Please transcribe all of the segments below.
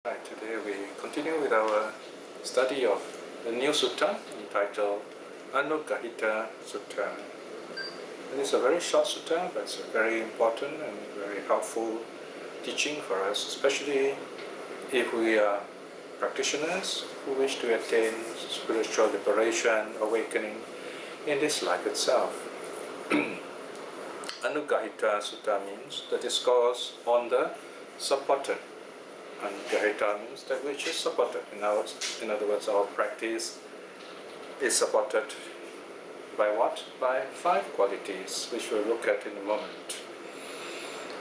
Right, today we continue with our study of the new sutta entitled Anuggahita Sutta. It is a very short sutta, but it's a very important and very helpful teaching for us, especially if we are practitioners who wish to attain spiritual liberation, awakening in this life itself. Anuggahita Sutta means the discourse on the supported. Anuggahita means that which is supported. In other words, our practice is supported by what? By 5 qualities, which we'll look at in a moment.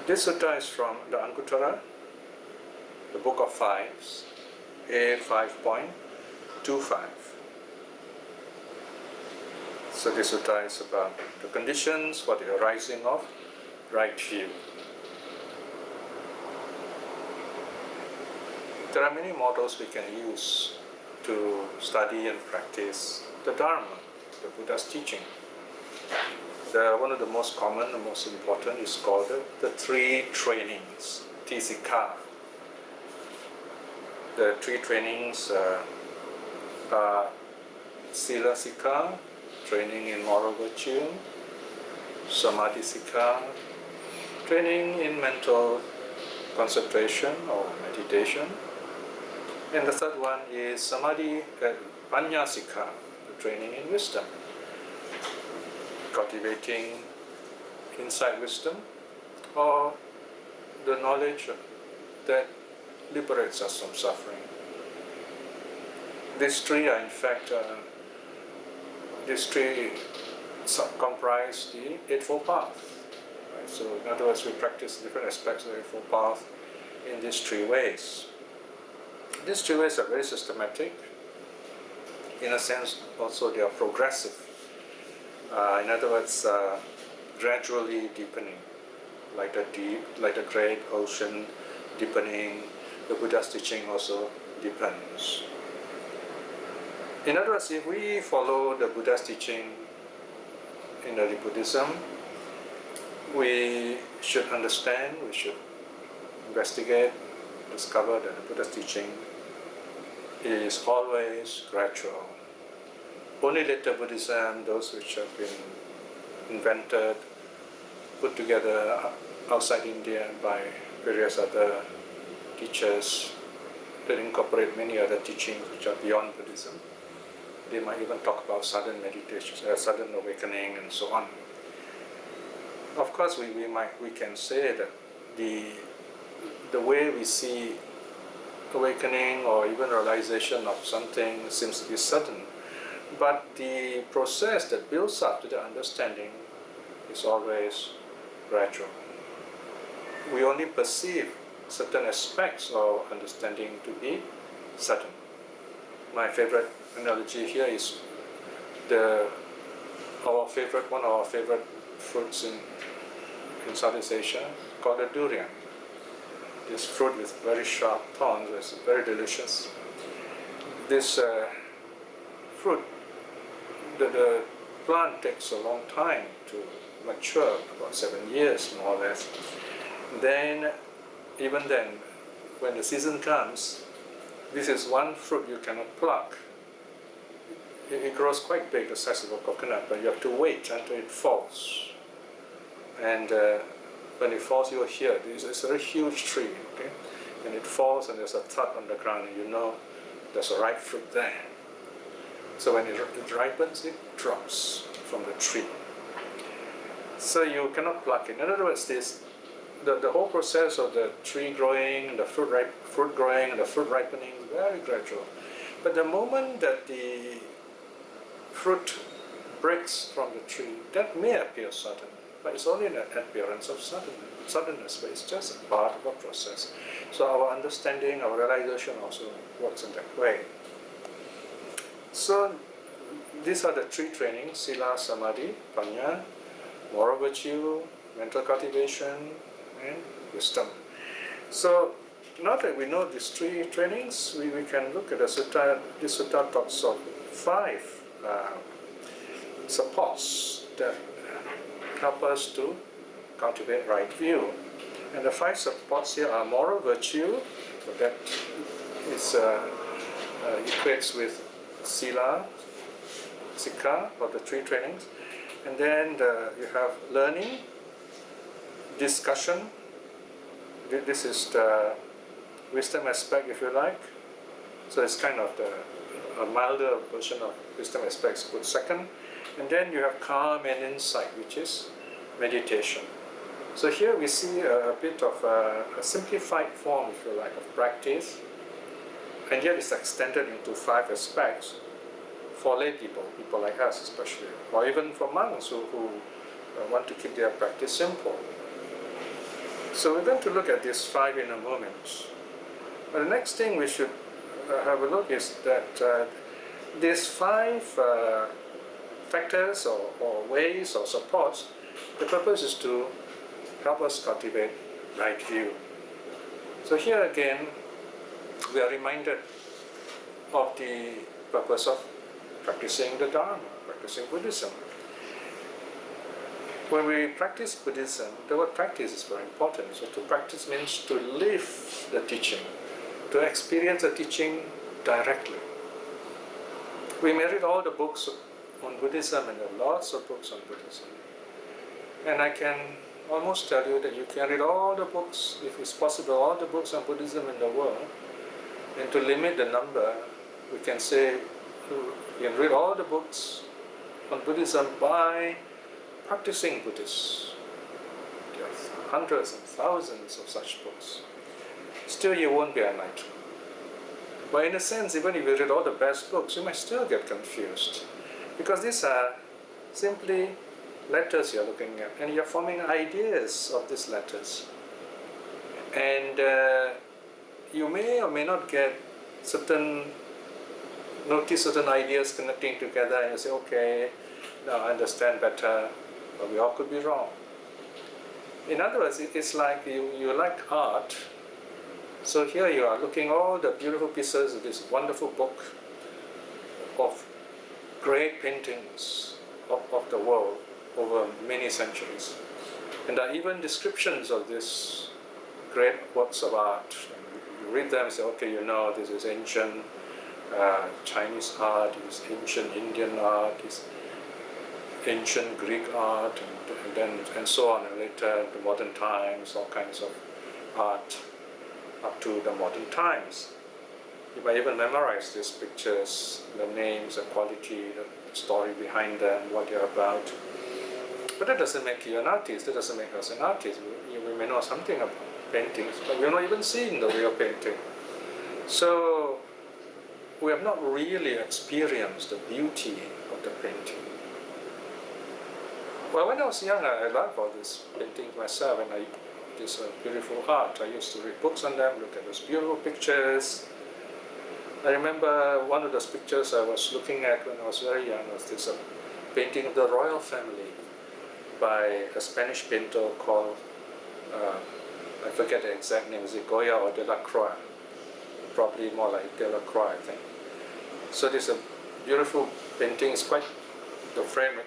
This sutta is from the Anguttara, the Book of Fives, A5.25. So this sutta is about the conditions for the arising of right view. There are many models we can use to study and practice the Dharma, the Buddha's teaching. One of the most common, the most important is called the 3 trainings, Tisika. The 3 trainings are Sila Sika, training in moral virtue, Samadhi Sika, training in mental concentration or meditation, and the third one is Samadhi Panyasika, the training in wisdom, cultivating insight wisdom or the knowledge that liberates us from suffering. These 3 are in fact, comprise the Eightfold Path. Right? So in other words, we practice different aspects of the Eightfold Path in these 3 ways. These 3 ways are very systematic. In a sense, also they are progressive. In other words, gradually deepening, like the great ocean deepening. The Buddha's teaching also deepens. In other words, if we follow the Buddha's teaching in early Buddhism, we should understand, we should investigate, discover that the Buddha's teaching is always gradual. Only later Buddhism, those which have been invented, put together outside India by various other teachers that incorporate many other teachings which are beyond Buddhism. They might even talk about sudden meditation, sudden awakening, and so on. Of course, we can say that the way we see awakening or even realization of something seems to be sudden, but the process that builds up to the understanding is always gradual. We only perceive certain aspects of understanding to be sudden. My favorite analogy here is one of our favorite fruits in Southeast Asia, called the durian. This fruit with very sharp thorns is very delicious. This fruit, the plant takes a long time to mature, about 7 years more or less. Even then, when the season comes, this is one fruit you cannot pluck. It grows quite big, the size of a coconut, but you have to wait until it falls. And when it falls, you will hear it's a very huge tree, okay? And it falls and there's a thud on the ground, and you know there's a ripe fruit there. So when it ripens, it drops from the tree. So you cannot pluck it. In other words, the whole process of the tree growing, the fruit growing, and the fruit ripening is very gradual. But the moment that the fruit breaks from the tree, that may appear sudden. But it's only an appearance of suddenness, but it's just a part of a process. So our understanding, our realization also works in that way. So these are the 3 trainings: Sila, Samadhi, Panya, moral virtue, mental cultivation, and wisdom. So now that we know these 3 trainings, we can look at the sutta. This sutta talks of 5 supports that help us to cultivate right view. And the 5 supports here are moral virtue, that equates with sila, sikha, or the three trainings. And then you have learning, discussion. This is the wisdom aspect, if you like. So it's kind of a milder version of wisdom aspects put second. And then you have calm and insight, which is meditation. So here we see a bit of a simplified form, if you like, of practice. And yet it's extended into 5 aspects for lay people like us especially, or even for monks who want to keep their practice simple. So we're going to look at these 5 in a moment. But the next thing we should have a look is that these 5 factors or ways or supports, the purpose is to help us cultivate right view. So here again, we are reminded of the purpose of practicing the Dharma, practicing Buddhism. When we practice Buddhism, the word practice is very important. So to practice means to live the teaching, to experience the teaching directly. We may read all the books on Buddhism, and there are lots of books on Buddhism. And I can almost tell you that you can read all the books, if it's possible, all the books on Buddhism in the world. And to limit the number, we can say you can read all the books on Buddhism by practicing Buddhists. There are hundreds and thousands of such books. Still you won't be enlightened. But in a sense, even if you read all the best books, you might still get confused. Because these are simply letters you're looking at, and you're forming ideas of these letters. And you may or may not get notice certain ideas connecting together, and you say, okay, now I understand better, but we all could be wrong. In other words, it's like you like art. So here you are looking at all the beautiful pieces of this wonderful book of great paintings of the world over many centuries. And there are even descriptions of these great works of art. You read them and say, okay, you know, this is ancient Chinese art, this is ancient Indian art, this ancient Greek art, and so on, and later the modern times, all kinds of art up to the modern times. You might even memorize these pictures, the names, the quality, the story behind them, what they're about. But that doesn't make you an artist, that doesn't make us an artist. We may know something about paintings, but we're not even seeing the real painting. So we have not really experienced the beauty of the painting. Well, when I was young, I loved all these paintings myself, and this beautiful art. I used to read books on them, look at those beautiful pictures. I remember one of those pictures I was looking at when I was very young was this painting of the royal family by a Spanish painter called, I forget the exact name, is it Goya or Delacroix? Probably more like Delacroix, I think. So this is a beautiful painting. It's quite, the frame,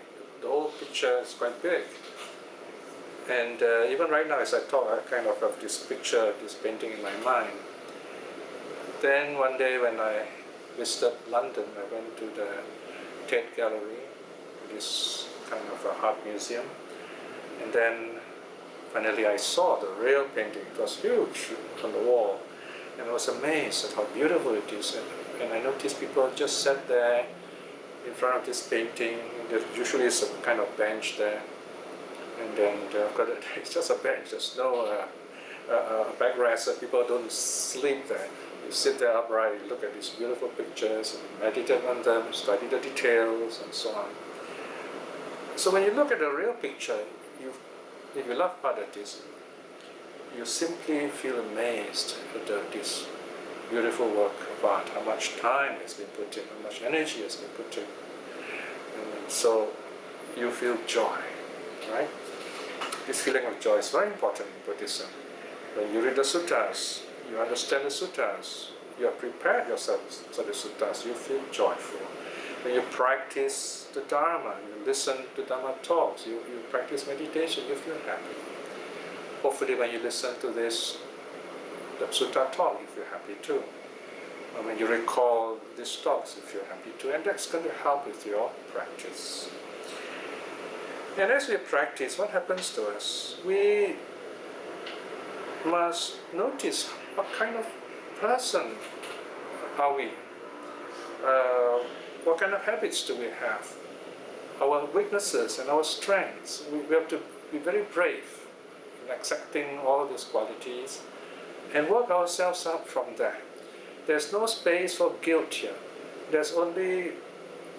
the whole picture is quite big. And even right now as I talk, I kind of have this picture, this painting in my mind. Then one day when I visited London, I went to the Tate Gallery, this kind of art museum. And then finally I saw the real painting. It was huge on the wall. And I was amazed at how beautiful it is. And I noticed people just sat there in front of this painting. There usually is a kind of bench there. And then it's just a bench, there's no backrest, so people don't sleep there. You sit there upright, you look at these beautiful pictures, and meditate on them, study the details, and so on. So when you look at the real picture, if you love art at this, you simply feel amazed at this beautiful work of art, how much time has been put in, how much energy has been put in. And so you feel joy, right? This feeling of joy is very important in Buddhism. When you read the suttas, you understand the suttas, you have prepared yourself for the suttas, you feel joyful. When you practice the Dharma, you listen to Dharma talks, you practice meditation, you feel happy. Hopefully when you listen to this, the sutta talk, you feel happy too. I mean, you recall these talks if you're happy to, and that's going to help with your practice. And as we practice, what happens to us? We must notice what kind of person are we? What kind of habits do we have? Our weaknesses and our strengths. We have to be very brave in accepting all these qualities and work ourselves up from there. There's no space for guilt here. There's only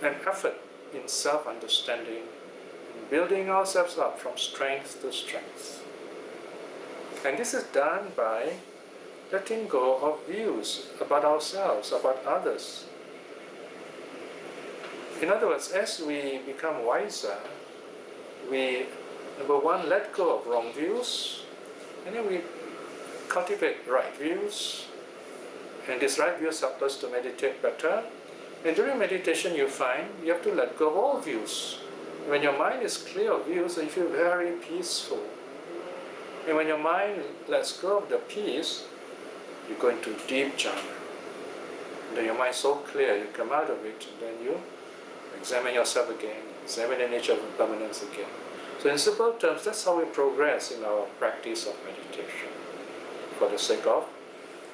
an effort in self-understanding, in building ourselves up from strength to strength. And this is done by letting go of views about ourselves, about others. In other words, as we become wiser, we, number one, let go of wrong views, and then we cultivate right views, and these right views help us to meditate better. And during meditation, you find you have to let go of all views. When your mind is clear of views, you feel very peaceful. And when your mind lets go of the peace, you go into deep jhana. Then your mind is so clear, you come out of it, and then you examine yourself again, examine the nature of impermanence again. So in simple terms, that's how we progress in our practice of meditation for the sake of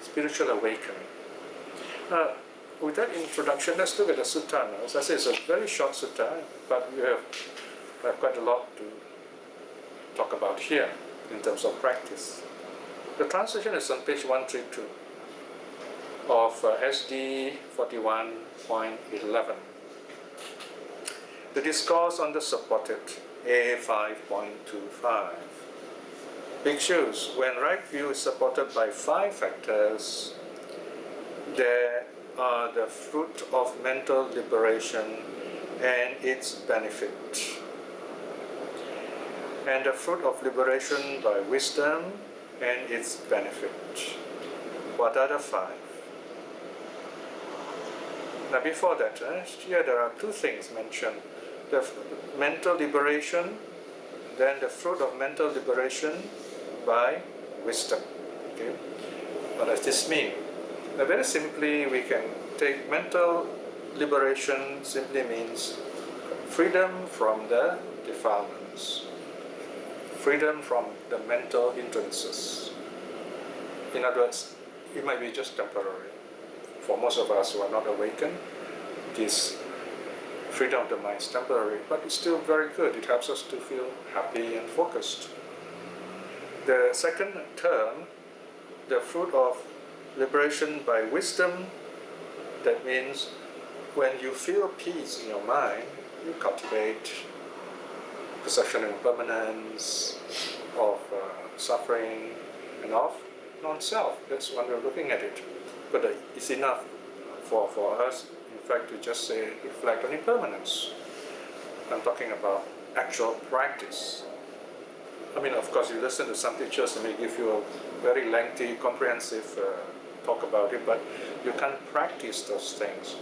spiritual awakening. Now, with that introduction, let's look at the sutta now. As I say, it's a very short sutta, but we have quite a lot to talk about here in terms of practice. The translation is on page 132 of SD 41.11. The discourse on the supported, A 5.25. Bhikshus, when right view is supported by 5 factors, there are the fruit of mental liberation and its benefit, and the fruit of liberation by wisdom and its benefit. What are the 5? Now before that, here there are 2 things mentioned. The mental liberation, then the fruit of mental liberation by wisdom. Okay? What does this mean? Now very simply, we can take mental liberation simply means freedom from the defilements, freedom from the mental hindrances. In other words, it might be just temporary. For most of us who are not awakened, this freedom of the mind is temporary, but it's still very good. It helps us to feel happy and focused. The second term, the fruit of liberation by wisdom, that means when you feel peace in your mind, you cultivate perception of impermanence, of suffering, and of non-self. That's when we're looking at it. But it's enough for us, in fact, to just say reflect on impermanence. I'm talking about actual practice. I mean, of course, you listen to some teachers and they give you a very lengthy, comprehensive talk about it, but you can't practice those things.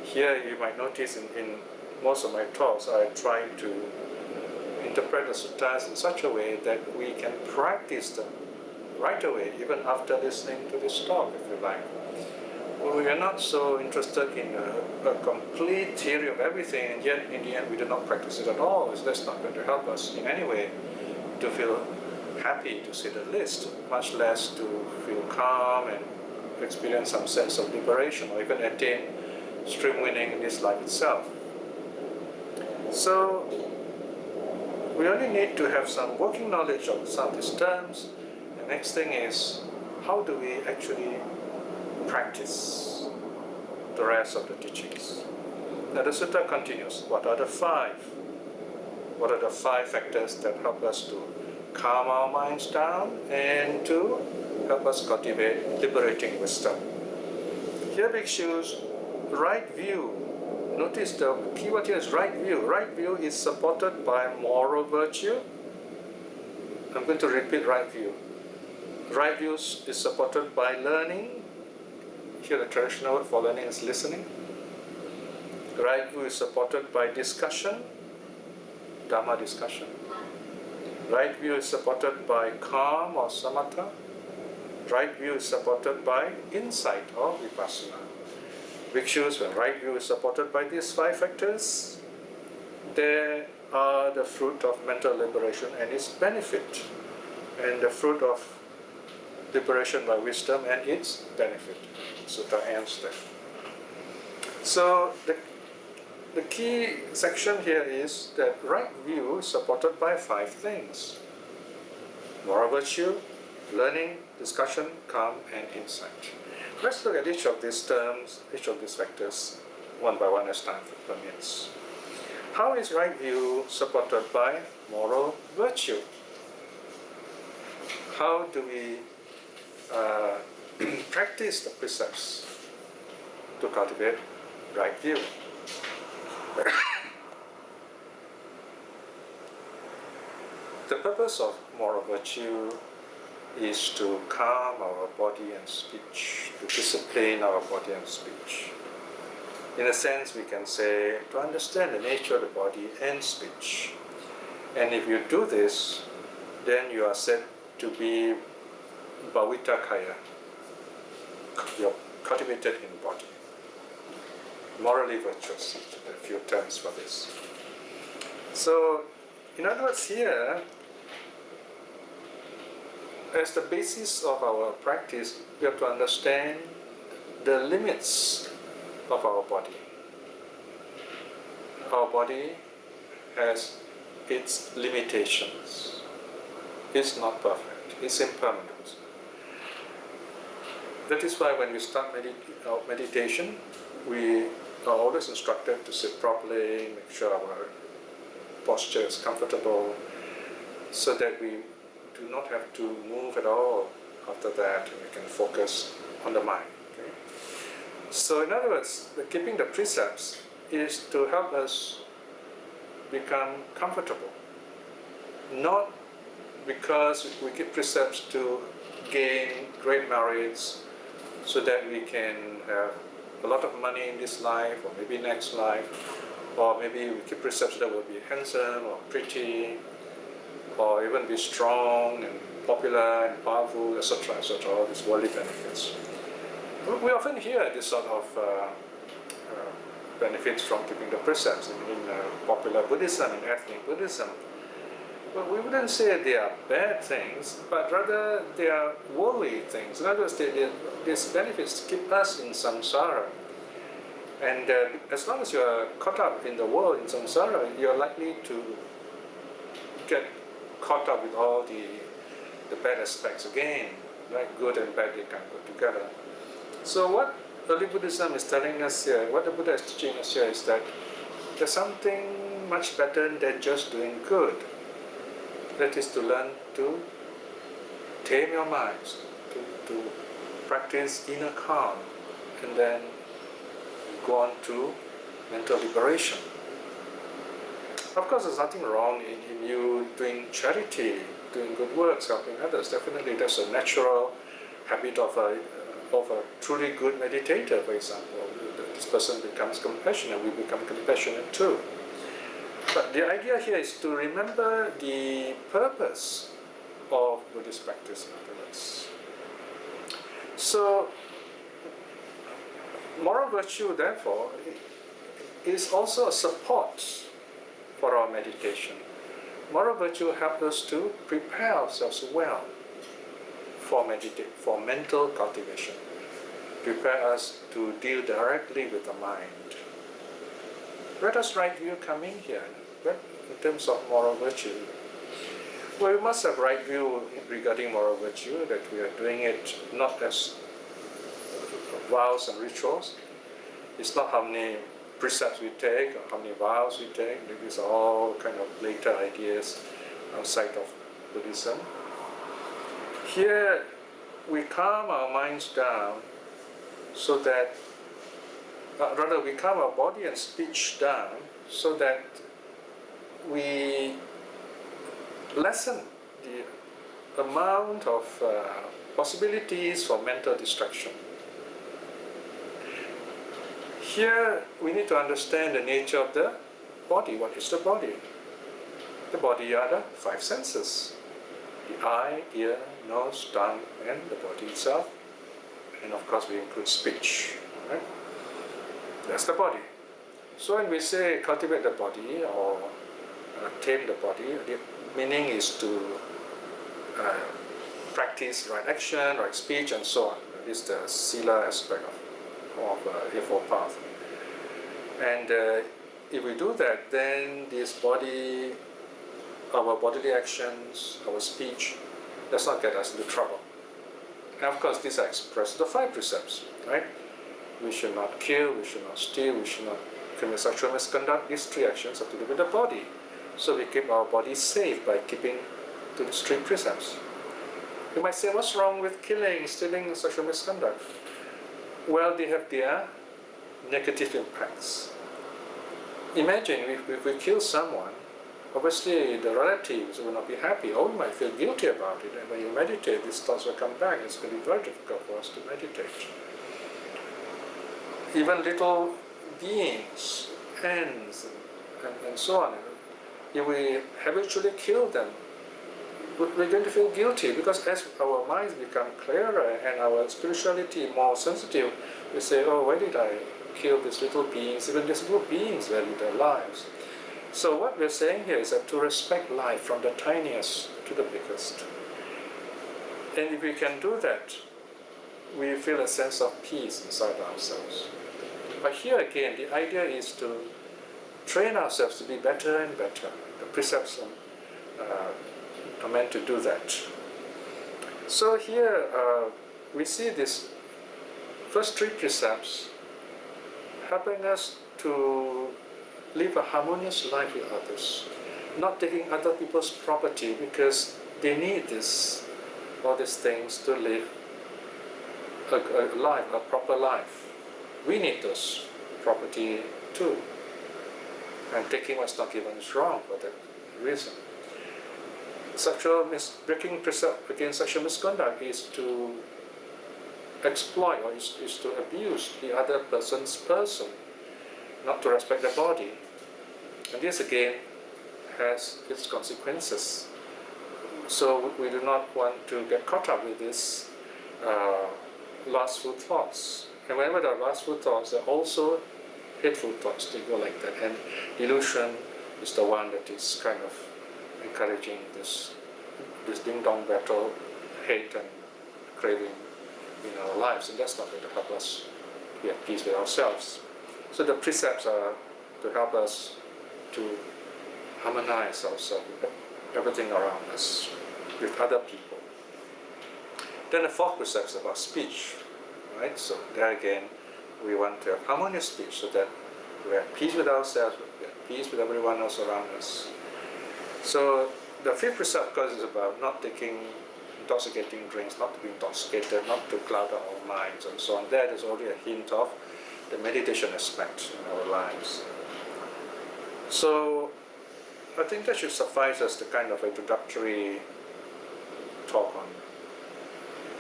Here, you might notice in most of my talks, I try to interpret the suttas in such a way that we can practice them right away, even after listening to this talk, if you like. Well, we are not so interested in a complete theory of everything, and yet in the end we do not practice it at all. That's not going to help us in any way to feel happy to see the list, much less to feel calm and experience some sense of liberation or even attain stream winning in this life itself. So we only need to have some working knowledge of some of these terms. The next thing is, how do we actually practice the rest of the teachings? Now the sutta continues. What are the 5? What are the 5 factors that help us to calm our minds down and to help us cultivate liberating wisdom? Here, bhikshus, right view. Notice the keyword here is right view. Right view is supported by moral virtue. I'm going to repeat right view. Right view is supported by learning. Here the traditional word for learning is listening. Right view is supported by discussion, Dhamma discussion. Right view is supported by calm or samatha. Right view is supported by insight or vipassana. Bhikshus, when right view is supported by these 5 factors, they are the fruit of mental liberation and its benefit, and the fruit of liberation by wisdom and its benefit. Sutta ends there. So the key section here is that right view is supported by 5 things: moral virtue, learning, discussion, calm, and insight. Let's look at each of these terms, each of these factors, one by one as time permits. How is right view supported by moral virtue? How do we practice the precepts to cultivate right view? The purpose of moral virtue is to calm our body and speech, to discipline our body and speech. In a sense, we can say, to understand the nature of the body and speech. And if you do this, then you are said to be bhavitakaya. You're cultivated in body. Morally virtuous, a few terms for this. So, in other words, here, as the basis of our practice, we have to understand the limits of our body. Our body has its limitations. It's not perfect. It's impermanent. That is why when we start meditation, we are always instructed to sit properly, make sure our posture is comfortable, so that we do not have to move at all after that, and we can focus on the mind. Okay? So in other words, keeping the precepts is to help us become comfortable. Not because we keep precepts to gain great merits so that we can have a lot of money in this life or maybe next life, or maybe we keep precepts that will be handsome or pretty, or even be strong and popular and powerful, etc., etc., all these worldly benefits. We often hear this sort of benefits from keeping the precepts in popular Buddhism and ethnic Buddhism. But we wouldn't say they are bad things, but rather they are worldly things. In other words, these benefits keep us in samsara. And as long as you are caught up in the world, in samsara, you are likely to get caught up with all the bad aspects again. Right? Good and bad, they can go together. So what early Buddhism is telling us here, what the Buddha is teaching us here, is that there's something much better than just doing good. That is to learn to tame your minds, to practice inner calm, and then go on to mental liberation. Of course, there's nothing wrong in you doing charity, doing good works, helping others. Definitely, that's a natural habit of a truly good meditator, for example. This person becomes compassionate, we become compassionate too. But the idea here is to remember the purpose of Buddhist practice, in other words. So, moral virtue, therefore, is also a support for our meditation. Moral virtue helps us to prepare ourselves well for mental cultivation, prepare us to deal directly with the mind. Where does right view come in here? In terms of moral virtue? Well, we must have right view regarding moral virtue, that we are doing it not as vows and rituals. It's not how many precepts we take or how many vows we take. These are all kind of later ideas outside of Buddhism. Here, we calm our minds down so that, rather we calm our body and speech down so that we lessen the amount of possibilities for mental distraction. Here, we need to understand the nature of the body. What is the body? The body are the 5 senses. The eye, ear, nose, tongue, and the body itself. And of course, we include speech. Right? That's the body. So when we say cultivate the body or tame the body, the meaning is to practice right action, right speech, and so on. This is the sila aspect of Eightfold Path. And if we do that, then this body, our bodily actions, our speech, does not get us into trouble. And of course, these are expressed in the 5 precepts, right? We should not kill, we should not steal, we should not commit sexual misconduct. These 3 actions have to do with the body. So we keep our body safe by keeping to these 3 precepts. You might say, what's wrong with killing, stealing, sexual misconduct? Well, they have their negative impacts. Imagine if we kill someone, obviously the relatives will not be happy, or we might feel guilty about it, and when you meditate, these thoughts will come back. It's going to be very difficult for us to meditate. Even little beings, ants, and so on, if we habitually kill them, we're going to feel guilty, because as our minds become clearer and our spirituality more sensitive, we say, oh, why did I kill these little beings? Even these little beings value their lives. So what we're saying here is that to respect life from the tiniest to the biggest. And if we can do that, we feel a sense of peace inside ourselves. But here again, the idea is to train ourselves to be better and better. The precepts are meant to do that. So here we see this first 3 precepts helping us to live a harmonious life with others, not taking other people's property because they need all these things to live a life, a proper life. We need those property too. And taking what's not given is wrong for that reason. Breaking precept against sexual misconduct is to exploit or is to abuse the other person's person, not to respect the body. And this again has its consequences. So we do not want to get caught up with these lustful thoughts. And whenever there are lustful thoughts, there are also hateful thoughts. They go like that. And delusion is the one that is kind of encouraging this ding-dong battle, hate and craving in our lives, and that's not going to help us be at peace with ourselves. So the precepts are to help us to harmonize ourselves with everything around us, with other people. Then the 4th precept is about speech, right? So there again, we want to have harmonious speech so that we're at peace with ourselves, we're at peace with everyone else around us. So the 5th precept, of course, is about not taking intoxicating drinks, not to be intoxicated, not to cloud our minds, and so on. There's already a hint of the meditation aspect in our lives. So I think that should suffice as the kind of introductory talk on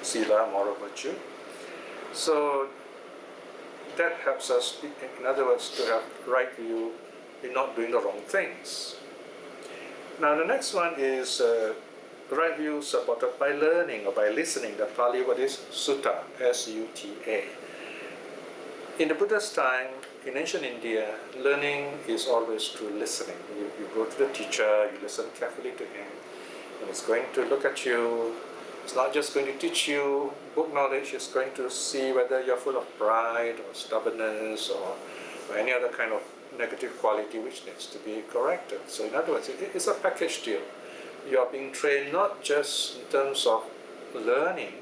sila, moral virtue. So that helps us, in other words, to have right view in not doing the wrong things. Now the next one is right view supported by learning or by listening. The Pali word is Sutta, S-U-T-A. In the Buddha's time, in ancient India, learning is always through listening. You go to the teacher, you listen carefully to him, and he's going to look at you. It's not just going to teach you book knowledge, it's going to see whether you're full of pride or stubbornness or any other kind of negative quality which needs to be corrected. So in other words, it's a package deal. You are being trained not just in terms of learning,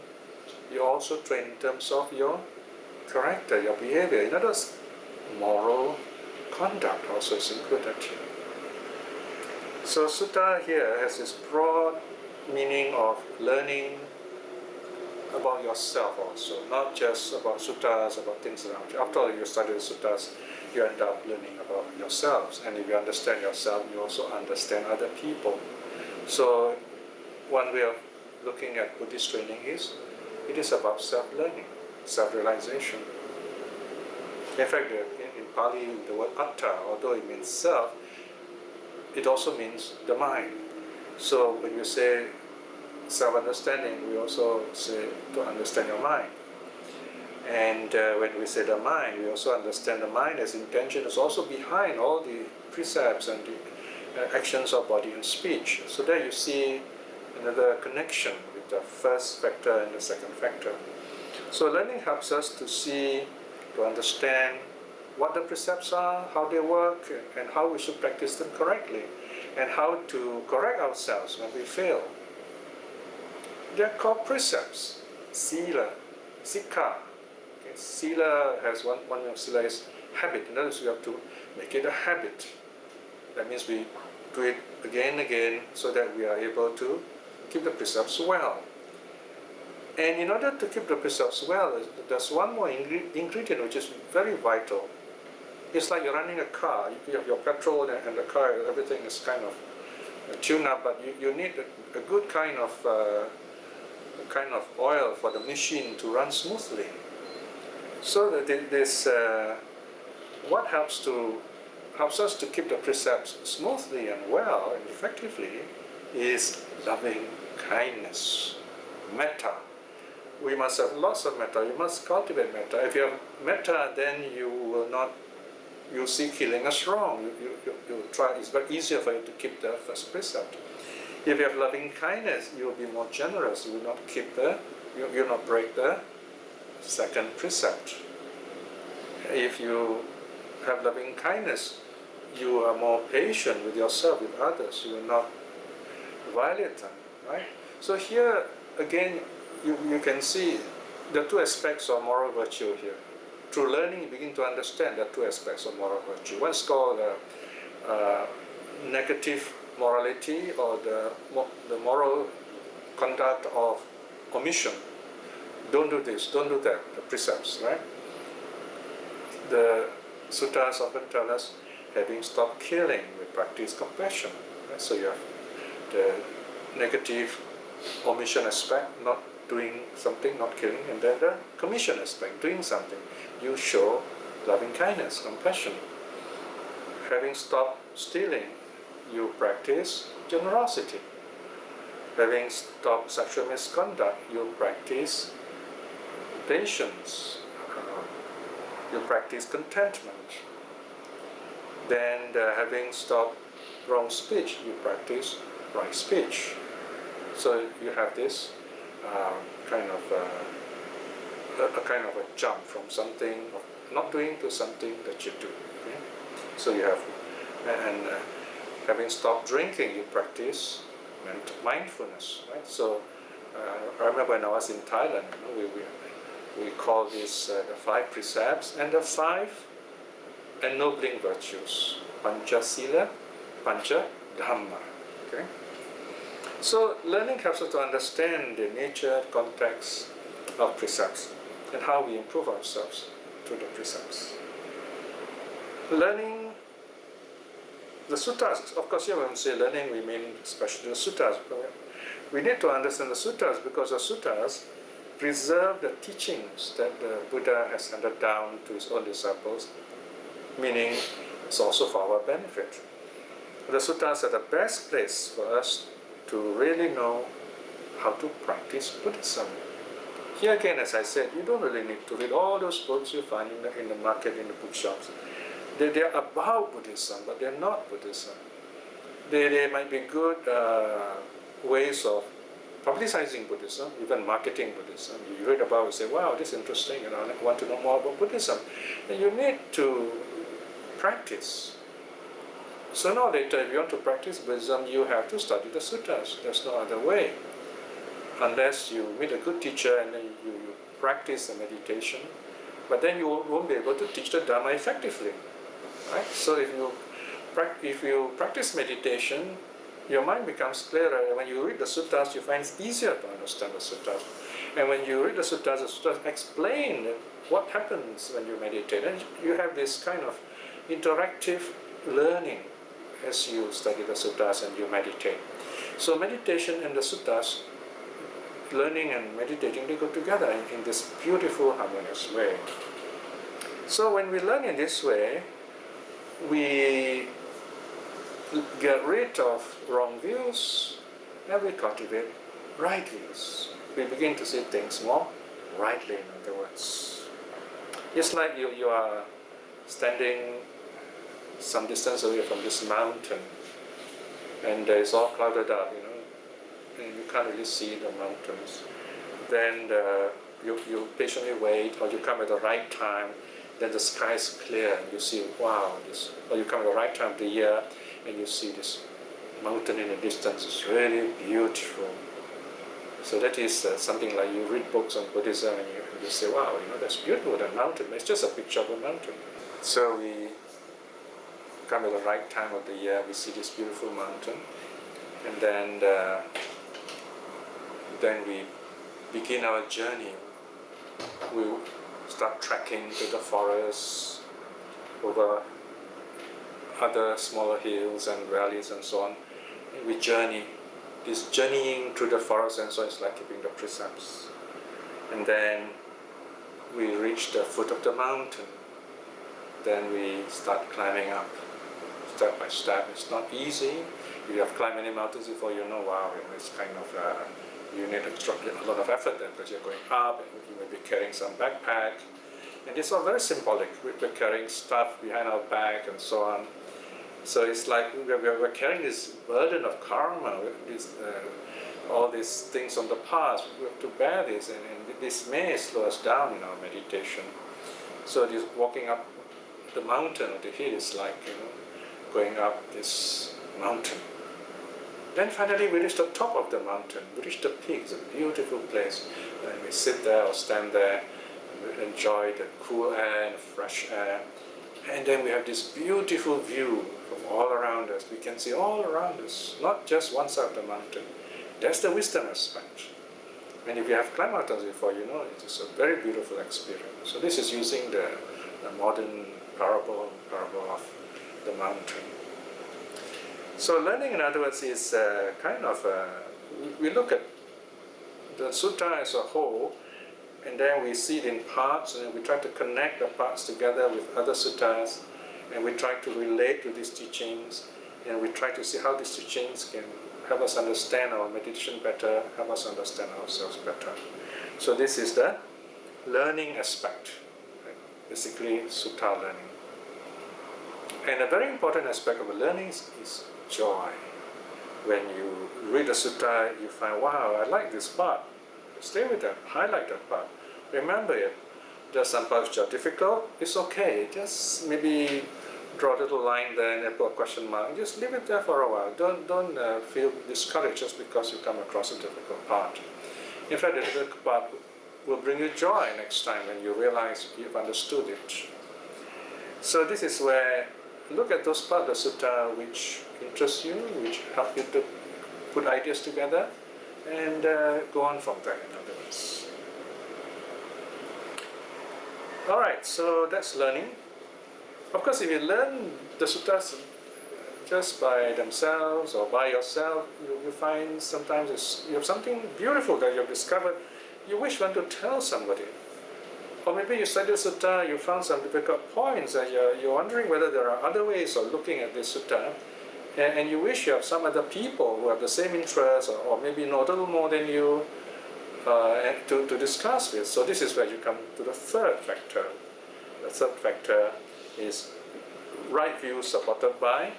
you're also trained in terms of your character, your behavior. In other words, moral conduct also is included here. So sutta here has this broad meaning of learning about yourself also, not just about suttas, about things around you. After all, you study the suttas, you end up learning about yourselves. And if you understand yourself, you also understand other people. So one way of looking at Buddhist training is, it is about self-learning, self-realization. In fact, in Pali, the word atta, although it means self, it also means the mind. So when you say self-understanding, we also say to understand your mind. And when we say the mind, we also understand the mind as intention is also behind all the precepts and the actions of body and speech. So there you see another connection with the first factor and the second factor. So learning helps us to see, to understand what the precepts are, how they work, and how we should practice them correctly, and how to correct ourselves when we fail. They are called precepts. Sila, Sikha. Okay. Sila has one of Sila is habit. In other words, we have to make it a habit. That means we do it again and again so that we are able to keep the precepts well. And in order to keep the precepts well, there's one more ingredient which is very vital. It's like you're running a car. You have your petrol and the car, everything is kind of tuned up, but you need a good kind of oil for the machine to run smoothly. So this what helps us to keep the precepts smoothly and well and effectively is loving kindness, metta. We must have lots of metta. You must cultivate metta. If you have metta, then you'll see killing is wrong. You try. It's very easier for you to keep the first precept. If you have loving kindness, you will be more generous. You will not you'll not break the second precept. If you have loving kindness, you are more patient with yourself, with others. You will not violate them, right? So here again, you can see the two aspects of moral virtue here. Through learning, you begin to understand the two aspects of moral virtue. One's called negative morality, or the moral conduct of omission. Don't do this, don't do that, the precepts, right? The suttas often tell us, having stopped killing, we practice compassion. Right? So you have the negative omission aspect, not doing something, not killing, and then the commission aspect, doing something. You show loving kindness, compassion. Having stopped stealing, you practice generosity. Having stopped sexual misconduct, you practice patience. You practice contentment. Then having stopped wrong speech, you practice right speech. So you have this kind of a jump from something of not doing to something that you do. Okay? So you have, and having stopped drinking, you practice mindfulness, right? So I remember when I was in Thailand, we call this the 5 precepts and the 5 ennobling virtues, Pancha Sila, Pancha Dhamma. Okay? So learning helps us to understand the nature, context of precepts and how we improve ourselves through the precepts. Learning the suttas, of course, here when we say learning, we mean especially the suttas. We need to understand the suttas because the suttas preserve the teachings that the Buddha has handed down to his own disciples, meaning it's also for our benefit. The suttas are the best place for us to really know how to practice Buddhism. Here again, as I said, you don't really need to read all those books you find in the market, in the bookshops. They're about Buddhism, but they're not Buddhism. They might be good ways of publicizing Buddhism, even marketing Buddhism. You read about it and say, wow, this is interesting, I want to know more about Buddhism. And you need to practice. Sooner or later, if you want to practice Buddhism, you have to study the suttas. There's no other way. Unless you meet a good teacher and then you practice the meditation, but then you won't be able to teach the Dhamma effectively. Right? So if you practice meditation, your mind becomes clearer. And when you read the suttas, you find it's easier to understand the suttas. And when you read the suttas explain what happens when you meditate. And you have this kind of interactive learning as you study the suttas and you meditate. So meditation and the suttas, learning and meditating, they go together in this beautiful, harmonious way. So when we learn in this way, we get rid of wrong views and we cultivate right views. We begin to see things more rightly, in other words. It's like you are standing some distance away from this mountain, and it's all clouded up, and you can't really see the mountains. Then you patiently wait, or you come at the right time, then the sky is clear, and you see, wow, or you come at the right time of the year, and you see this mountain in the distance. It's really beautiful. So that is something like you read books on Buddhism, and you say, wow, that's beautiful, that mountain. It's just a picture of a mountain. So we come at the right time of the year, we see this beautiful mountain, and then we begin our journey. We start trekking to the forest, over other smaller hills and valleys and so on. And we journey. This journeying through the forest and so on is like keeping the precepts. And then we reach the foot of the mountain. Then we start climbing up, step by step. It's not easy. If you have climbed many mountains before, wow, it's kind of, you need a lot of effort then, because you're going up, and you may be carrying some backpack. And it's all very symbolic. We're carrying stuff behind our back and so on. So it's like we're carrying this burden of karma, all these things from the past. We have to bear this, and this may slow us down in our meditation. So this walking up the mountain or the hill is like, going up this mountain. Then finally we reach the top of the mountain. We reach the peak. It's a beautiful place. And we sit there or stand there, and we enjoy the cool air and fresh air. And then we have this beautiful view from all around us. We can see all around us, not just one side of the mountain. That's the wisdom aspect. And if you have climbed mountains before, it is a very beautiful experience. So this is using the modern parable of the mountain. So learning, in other words, is we look at the sutta as a whole, and then we see it in parts, and we try to connect the parts together with other suttas, and we try to relate to these teachings, and we try to see how these teachings can help us understand our meditation better, help us understand ourselves better. So this is the learning aspect, basically sutta learning. And a very important aspect of learning is joy. When you read a sutta, you find, wow, I like this part. Stay with that, highlight that part. Remember it. There's some parts which are difficult, it's okay. Just maybe draw a little line there and then put a question mark. Just leave it there for a while. Don't feel discouraged just because you come across a difficult part. In fact, the difficult part will bring you joy next time when you realize you've understood it. So this is where, look at those parts of the sutta which interest you, which help you to put ideas together, and go on from there, in other words. Alright, so that's learning. Of course, if you learn the suttas just by themselves or by yourself, you find sometimes you have something beautiful that you've discovered, you wish one to tell somebody. Or maybe you study the sutta, you found some difficult points, and you're wondering whether there are other ways of looking at this sutta, and you wish you have some other people who have the same interests, or maybe know a little more than you, to discuss with. So this is where you come to the third factor. The third factor is right view supported by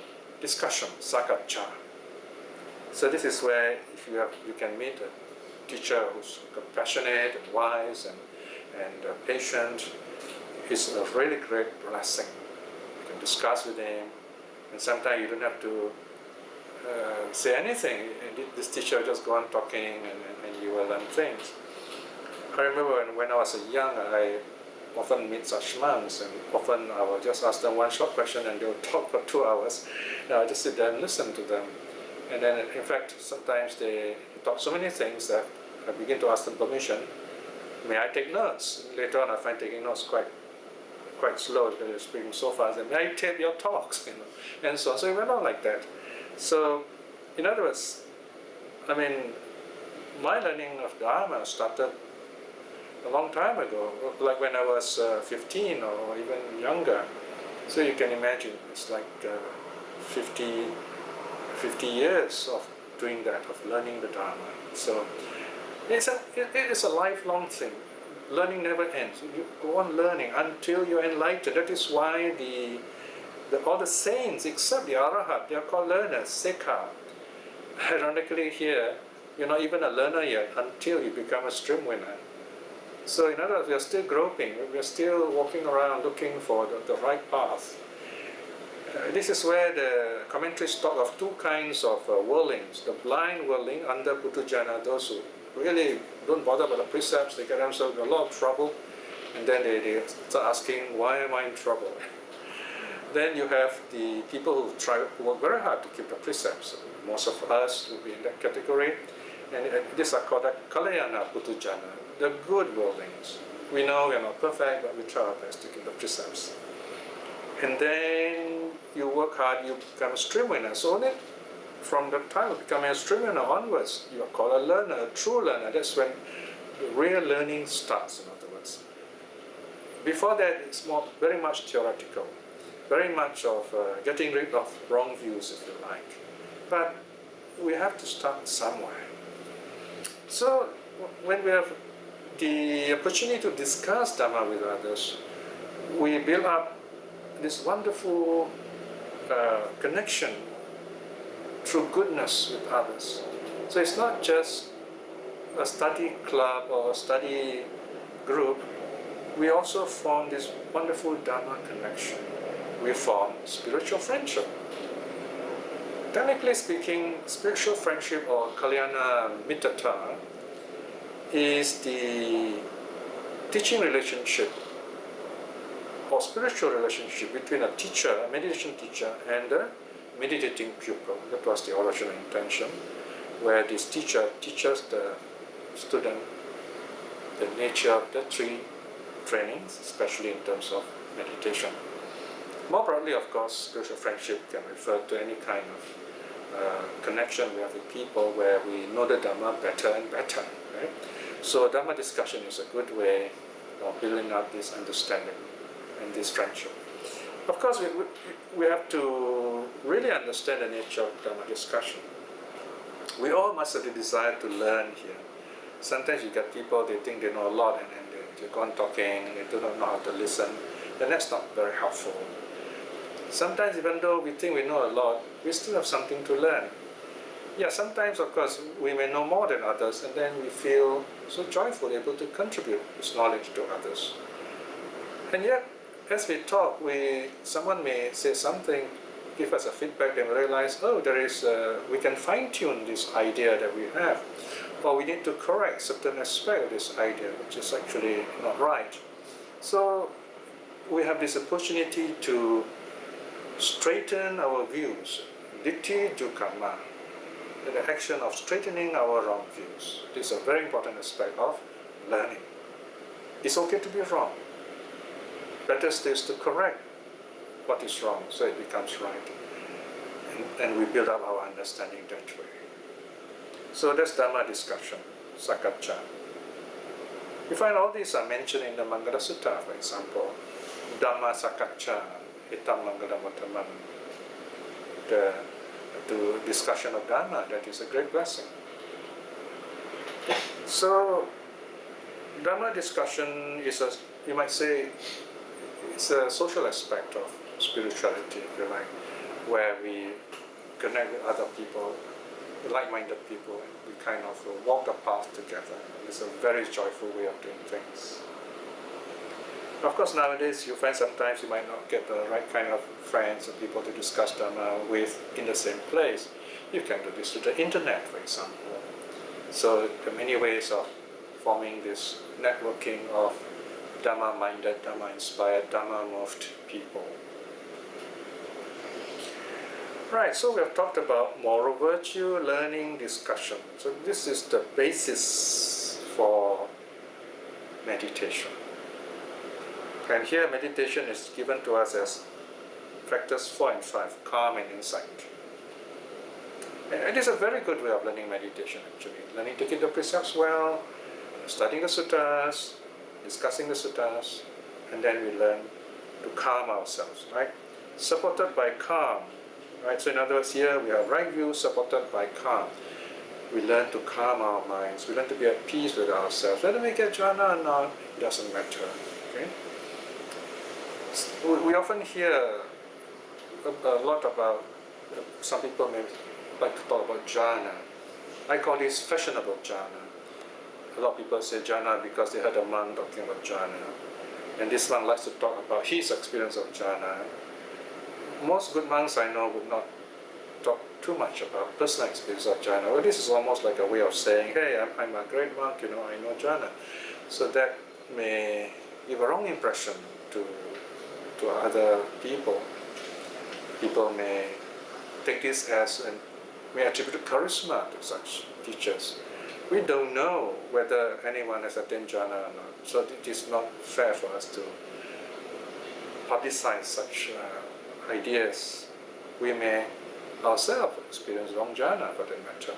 discussion, sakaccha. So this is where if you can meet a teacher who's compassionate and wise and patient, it's a really great blessing. You can discuss with him, and sometimes you don't have to say anything. This teacher will just go on talking, and you will learn things. I remember when I was young, I often meet such monks, and often I will just ask them one short question and they will talk for 2 hours. And I will just sit there and listen to them. And then, in fact, sometimes they talk so many things that I begin to ask them permission. May I take notes? Later on, I find taking notes quite slow because they're speaking so fast. And may I tape your talks? And so on. So it went on like that. So, in other words, my learning of Dharma started a long time ago, like when I was 15 or even younger. So you can imagine, it's like 50 years of doing that, of learning the Dharma. So it is a lifelong thing. learning never ends. You go on learning until you're enlightened. That is why all the saints, except the Arahat, they are called learners, Sekha. Ironically here, you're not even a learner yet until you become a stream winner. So in other words, we are still groping, we are still walking around looking for the right path. This is where the commentaries talk of two kinds of whirlings. The blind whirling under Putujana, those who really don't bother about the precepts, they get themselves in a lot of trouble, and then they start asking, why am I in trouble? Then you have the people who work very hard to keep the precepts. Most of us will be in that category. And these are called Kalyana Putujana, the good worldlings. We know we are not perfect, but we try our best to keep the precepts. And then you work hard, you become a stream winner. So only from the time of becoming a stream winner onwards, you are called a learner, a true learner. That's when the real learning starts, in other words. Before that, it's very much theoretical, very much of getting rid of wrong views, if you like. But we have to start somewhere. So when we have the opportunity to discuss Dhamma with others, we build up this wonderful connection through goodness with others. So it's not just a study club or a study group. We also form this wonderful Dhamma connection. We form spiritual friendship. Technically speaking, spiritual friendship or Kalyana Mittata is the teaching relationship or spiritual relationship between a teacher, a meditation teacher, and a meditating pupil. That was the original intention, where this teacher teaches the student the nature of the three trainings, especially in terms of meditation. More broadly, of course, spiritual friendship can refer to any kind of connection we have with people where we know the Dhamma better and better. Right? So Dhamma discussion is a good way of building up this understanding and this friendship. Of course, we have to really understand the nature of Dhamma discussion. We all must have the desire to learn here. Sometimes you get people, they think they know a lot, and then they go on talking, and they do not know how to listen. Then that's not very helpful. Sometimes, even though we think we know a lot, we still have something to learn. Yeah, sometimes, of course, we may know more than others, and then we feel so joyful, able to contribute this knowledge to others. And yet, as we talk, someone may say something, give us a feedback, and we realize, oh, we can fine-tune this idea that we have, or we need to correct certain aspect of this idea, which is actually not right. So we have this opportunity to straighten our views, ditti dukkama, the action of straightening our wrong views. This is a very important aspect of learning. It's okay to be wrong. Better still is to correct what is wrong so it becomes right. And we build up our understanding that way. So that's Dhamma discussion, Sakaccha. You find all these are mentioned in the Mangala Sutta, for example. Dhamma Sakaccha, Hitam Mangalamataman. The discussion of Dhamma, that is a great blessing. So, Dhamma discussion is you might say, it's a social aspect of spirituality, if you like, where we connect with other people, like-minded people, and we kind of walk the path together. It's a very joyful way of doing things. Of course, nowadays you find sometimes you might not get the right kind of friends or people to discuss Dhamma with in the same place. You can do this through the internet, for example. So there are many ways of forming this networking of Dhamma-minded, Dhamma-inspired, Dhamma-moved people. Right, so we have talked about moral virtue, learning, discussion. So this is the basis for meditation. And here meditation is given to us as factors 4 and 5, calm and insight. And it is a very good way of learning meditation actually. Learning to keep the precepts well, studying the suttas, discussing the suttas, and then we learn to calm ourselves, right? Supported by calm, right? So in other words, here we have right view supported by calm. We learn to calm our minds. We learn to be at peace with ourselves. Whether we get jhana or not, it doesn't matter. Okay? We often hear a lot about, some people may like to talk about jhana. I call this fashionable jhana. A lot of people say jhana because they heard a monk talking about jhana. And this monk likes to talk about his experience of jhana. Most good monks I know would not talk too much about personal experience of jhana. Well, this is almost like a way of saying, hey, I'm a great monk, I know jhana. So that may give a wrong impression to other people. People may take this as, and may attribute charisma to such teachers. We don't know whether anyone has attained jhana or not. So it is not fair for us to publicize such ideas. We may ourselves experience wrong jhana for that matter.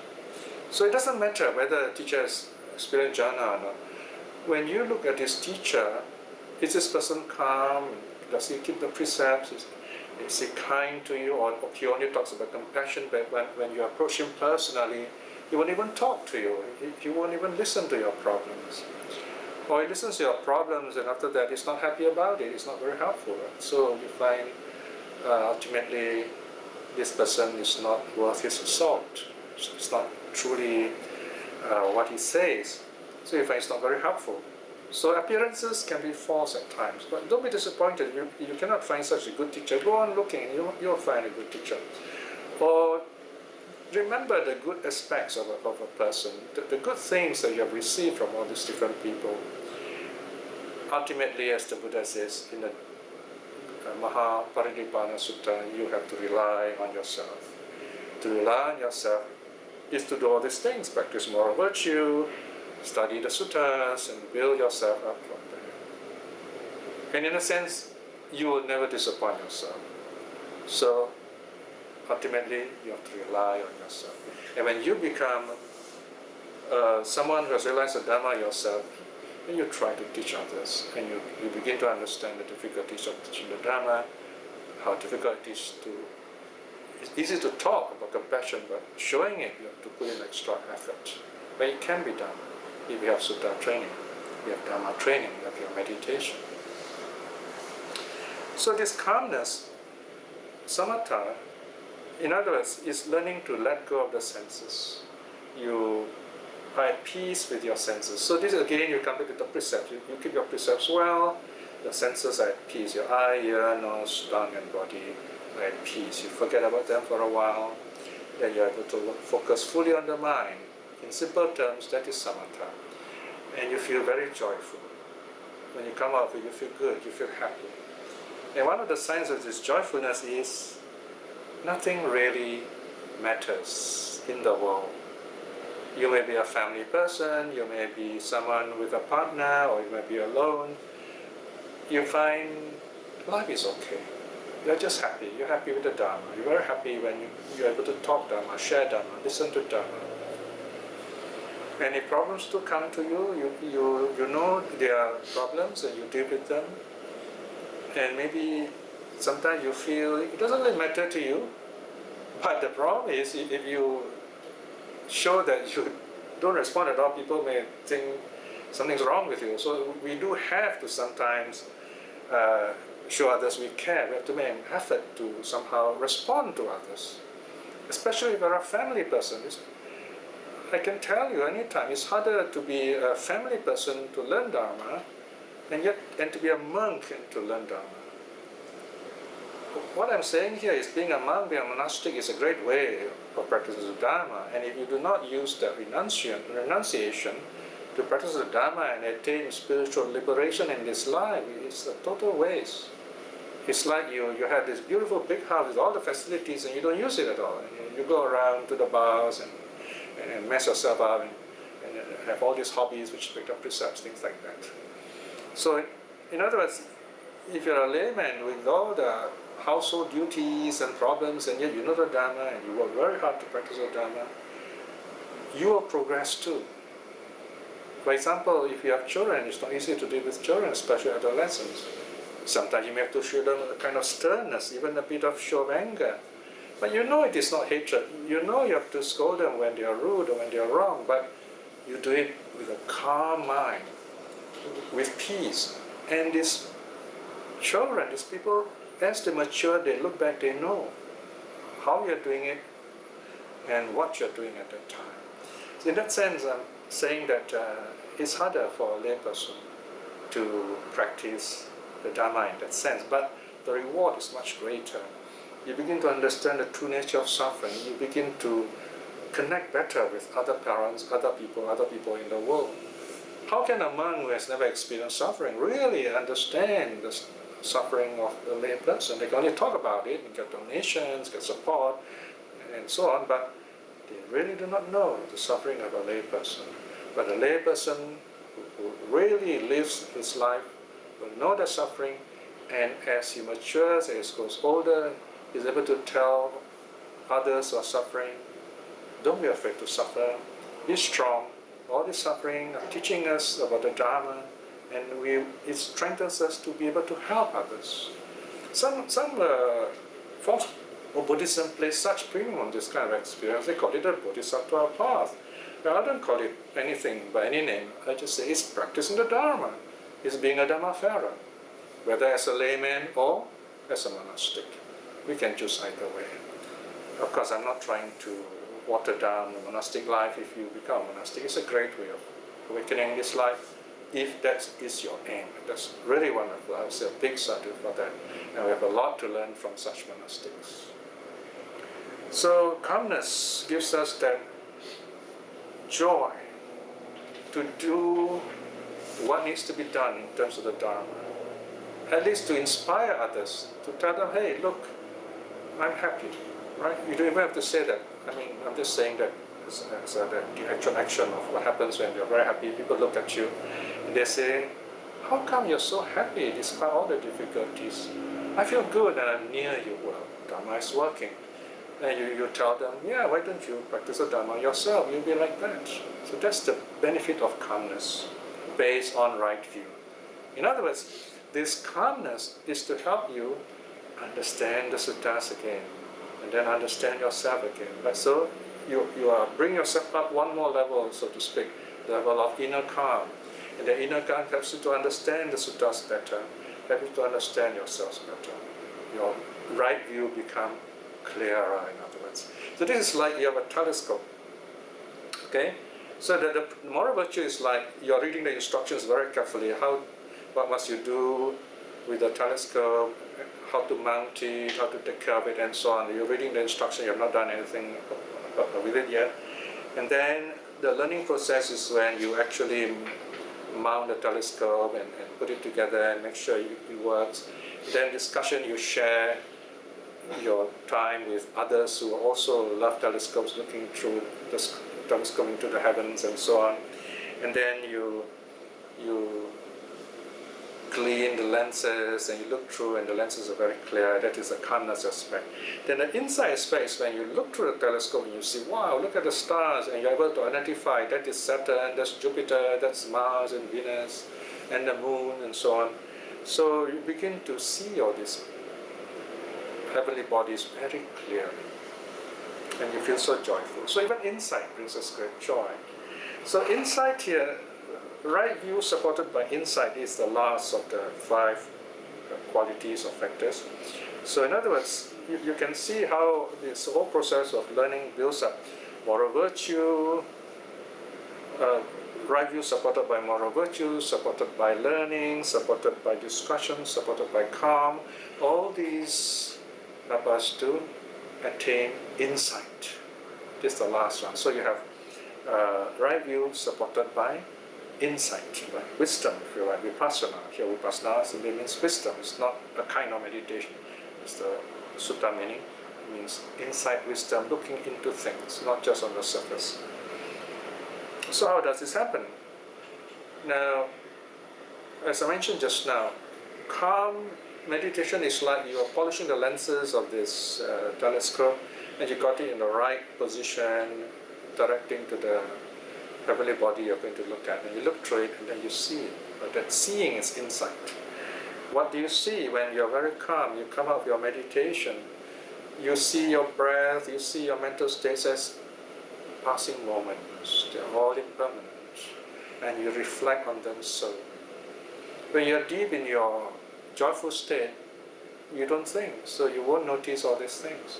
So it doesn't matter whether a teacher has experienced jhana or not. When you look at this teacher, is this person calm? Does he keep the precepts? Is he kind to you? Or he only talks about compassion, but when you approach him personally, he won't even talk to you. He won't even listen to your problems. Or he listens to your problems and after that he's not happy about it. It's not very helpful. So you find ultimately this person is not worth his salt. It's not truly what he says. So you find it's not very helpful. So appearances can be false at times, but don't be disappointed. You cannot find such a good teacher. Go on looking, you'll find a good teacher. Or remember the good aspects of a person, the good things that you have received from all these different people. Ultimately, as the Buddha says in the Mahaparinibbana Sutta, you have to rely on yourself. To rely on yourself is to do all these things, practice moral virtue, study the suttas, and build yourself up from there. And in a sense, you will never disappoint yourself. So ultimately, you have to rely on yourself. And when you become someone who has realized the Dhamma yourself, then you try to teach others, and you begin to understand the difficulties of teaching the Dhamma, how difficult it is to. It's easy to talk about compassion, but showing it, you have to put in extra effort. But it can be done. If you have Sutta training, you have Dhamma training, you have your meditation. So this calmness, samatha, in other words, is learning to let go of the senses. You are at peace with your senses. So this again, you come back to the precepts. You keep your precepts well, the senses are at peace. Your eye, ear, nose, tongue, and body are at peace. You forget about them for a while, then you're able to focus fully on the mind. In simple terms, that is samatha. And you feel very joyful. When you come out of it, you feel good, you feel happy. And one of the signs of this joyfulness is nothing really matters in the world. You may be a family person, you may be someone with a partner, or you may be alone. You find life is okay. You're just happy. You're happy with the Dhamma. You're very happy when you're able to talk Dhamma, share Dhamma, listen to Dhamma. Any problems to come to you, you know there are problems and you deal with them. And maybe sometimes you feel it doesn't really matter to you. But the problem is if you show that you don't respond at all, people may think something's wrong with you. So we do have to sometimes show others we care. We have to make an effort to somehow respond to others. Especially if you're a family person. I can tell you anytime, it's harder to be a family person to learn Dharma and to be a monk and to learn Dharma. What I'm saying here is being a monk, being a monastic is a great way of practicing the Dharma. And if you do not use that renunciation to practice the Dharma and attain spiritual liberation in this life, it's a total waste. It's like you have this beautiful big house with all the facilities and you don't use it at all. You go around to the bars and mess yourself up and have all these hobbies which pick up precepts, things like that. So, in other words, if you're a layman with all the household duties and problems and yet you know the Dhamma and you work very hard to practice the Dhamma, you will progress too. For example, if you have children, it's not easy to deal with children, especially adolescents. Sometimes you may have to show them a kind of sternness, even a bit of show of anger. But you know it is not hatred. You know you have to scold them when they are rude or when they are wrong, but you do it with a calm mind, with peace. And these children, these people, as they mature, they look back, they know how you're doing it and what you're doing at that time. So in that sense, I'm saying that it's harder for a layperson to practice the Dharma in that sense, but the reward is much greater. You begin to understand the true nature of suffering. You begin to connect better with other parents, other people in the world. How can a monk who has never experienced suffering really understand the suffering of the layperson? They can only talk about it, and get donations, get support, and so on, but they really do not know the suffering of a layperson. But a layperson who really lives his life will know the suffering, and as he matures, as he grows older, he's able to tell others who are suffering, don't be afraid to suffer, be strong. All this suffering are teaching us about the Dharma, and it strengthens us to be able to help others. Some forms of Buddhism place such premium on this kind of experience. They call it a Bodhisattva path. Now, I don't call it anything by any name. I just say it's practicing the Dharma. It's being a Dharmafara, whether as a layman or as a monastic. We can choose either way. Of course, I'm not trying to water down the monastic life. If you become a monastic, it's a great way of awakening this life, if that is your aim. That's really wonderful. I would say a big sadhu for that. And we have a lot to learn from such monastics. So calmness gives us that joy to do what needs to be done in terms of the Dharma. At least to inspire others, to tell them, hey, look, I'm happy, right? You don't even have to say that. I mean, I'm just saying that as the actual action of what happens when you're very happy. People look at you and they say, how come you're so happy despite all the difficulties? I feel good and I'm near you. Well, Dharma is working. And you tell them, yeah, why don't you practice the Dharma yourself? You'll be like that. So that's the benefit of calmness based on right view. In other words, this calmness is to help you understand the suttas again, and then understand yourself again. Right? So you bring yourself up one more level, so to speak, the level of inner calm. And the inner calm helps you to understand the suttas better, helps you to understand yourselves better. Your right view become clearer, in other words. So this is like you have a telescope. Okay? So the moral virtue is like you're reading the instructions very carefully. What must you do with the telescope, how to mount it, how to take care of it, and so on. You're reading the instruction, you have not done anything with it yet. And then the learning process is when you actually mount the telescope and put it together and make sure it works. Then discussion, you share your time with others who also love telescopes, looking through the telescope into the heavens and so on. And then you clean the lenses and you look through and the lenses are very clear. That is the calmness aspect. Then the insight aspect is when you look through the telescope and you see, wow, look at the stars, and you're able to identify that is Saturn, that's Jupiter, that's Mars and Venus and the moon and so on. So you begin to see all these heavenly bodies very clearly and you feel so joyful. So even insight brings us great joy. So insight here, right view supported by insight, is the last of the 5 qualities or factors. So in other words, you can see how this whole process of learning builds up moral virtue, right view supported by moral virtue, supported by learning, supported by discussion, supported by calm. All these help us to attain insight. This is the last one. So you have right view supported by insight, by wisdom, if you like, vipassana. Here vipassana simply means wisdom. It's not a kind of meditation. It's the sutta meaning. It means insight, wisdom, looking into things, not just on the surface. So how does this happen? Now, as I mentioned just now, calm meditation is like you are polishing the lenses of this telescope and you got it in the right position, directing to the heavenly body you're going to look at, and you look through it and then you see it. But that seeing is insight. What do you see when you're very calm? You come out of your meditation, You see your breath, you see your mental states as passing moments. They're all impermanent. And you reflect on them so. When you're deep in your joyful state, you don't think, so you won't notice all these things.